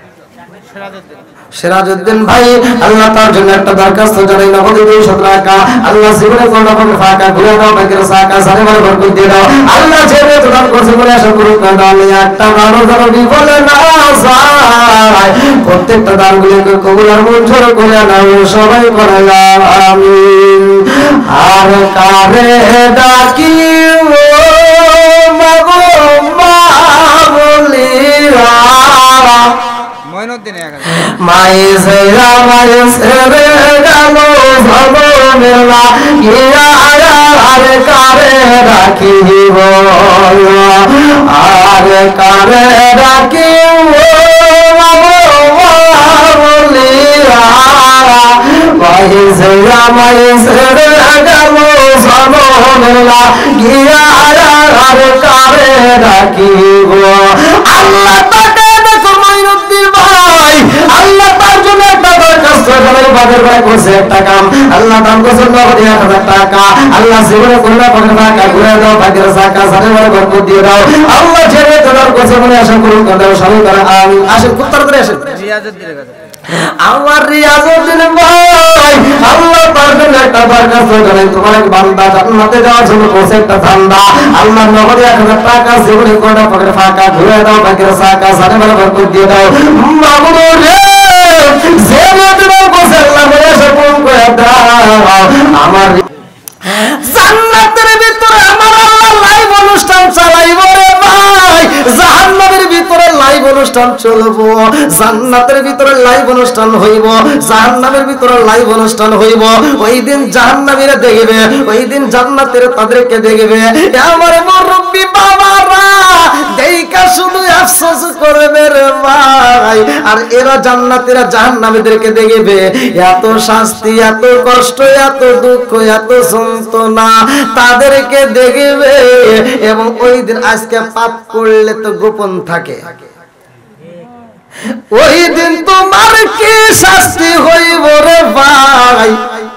সিরাজউদ্দিন ভাই আল্লাহ তার জন্য একটা দরখাস্ত জানাই না বলে 200 টাকা আল্লাহ জীবনে কোনো রকম ফাঁকা ঘুরে দাও ভাগ্যের সাকা সারে বড় বরকত দিয়ে দাও আল্লাহ যে দান করছে বলে আশা করি দাও একটা মানুষ যেন বিফলে না যায় প্রত্যেকটা দানগুলোকে কবুল আর মঞ্জুর করে নাও সবাই করে আমিন আর কারে ডাকি ও মাগো মাবলিরা মাই সেরা মাই সেরে গালো ভবনেলা ইয়া আরে কারে রাখিব আরে কারে রাখিব বলিয়া মাই সেরা গালো ভবনেলা ইয়া আরে কারে রাখিব আল্লাহ তাকে দেখো মাইনুদ্দিন ভাই আল্লাহ তার জন্য একটা দরখাস্ত জানাই বাজার ভাই করছে একটা কাম আল্লাহ দান করছে নগদ 1000 টাকা আল্লাহ জীবনে কোনো না কোনো টাকা ঘুরে দাও ভাগ্যের সাকা সারে বড় বরকত দিয়ে দাও আল্লাহ ছেড়ে দান করছে বলে আশা করুন দাও সবাই করে আমিন আসেন খুব তাড়াতাড়ি আসেন রিয়াজউদ্দিনের কাছে আমার রিয়াজউদ্দিন ভাই আল্লাহ তার জন্য একটা দরখাস্ত জানাই তোমার এক বান্দা জান্নাতে যাওয়ার জন্য করছে একটা ধান্দা আল্লাহ নগদ 1000 টাকা জীবনে কোনো না কোনো টাকা ঘুরে দাও ভাগ্যের সাকা সারে বড় বরকত দিয়ে দাও মামুন রে আমার জান্নাতের ভিতরে আমার আল্লাহ লাইভ অনুষ্ঠান চালাইব রে ভাই জাহান্নামের ভিতরে লাইভ অনুষ্ঠান চলবো জান্নাতের ভিতরে লাইভ অনুষ্ঠান হইব জাহান্নামের ভিতরে লাইভ অনুষ্ঠান হইব ওই দিন জাহান্নামীরা দেখবে ওই দিন জান্নাতের তাদেরকে দেখবে আমার মুরব্বি বাবারা দেইকা শুধু আফসোস করবে রে ভাই আর এরা জান্নাতীরা জাহান্নামীদেরকে দেখবে এত শাস্তি এত কষ্ট এত দুঃখ এত যন্ত্রণা তাদেরকে দেখবে এবং ওই দিন আজকে পাপ করলে তো গোপন থাকে ওই দিন তোমার কি শাস্তি হইব রে ভাই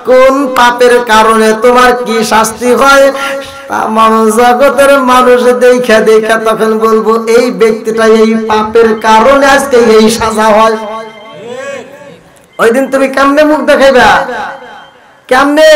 কোন পাপের কারণে তোমার কি শাস্তি হয় তামাম জগতের মানুষ দেখা দেখা তখন বলবো এই ব্যক্তিটা এই পাপের কারণে আজকে এই সাজা হয় ওই দিন তুমি কেমনে মুখ দেখাইবা কেমনে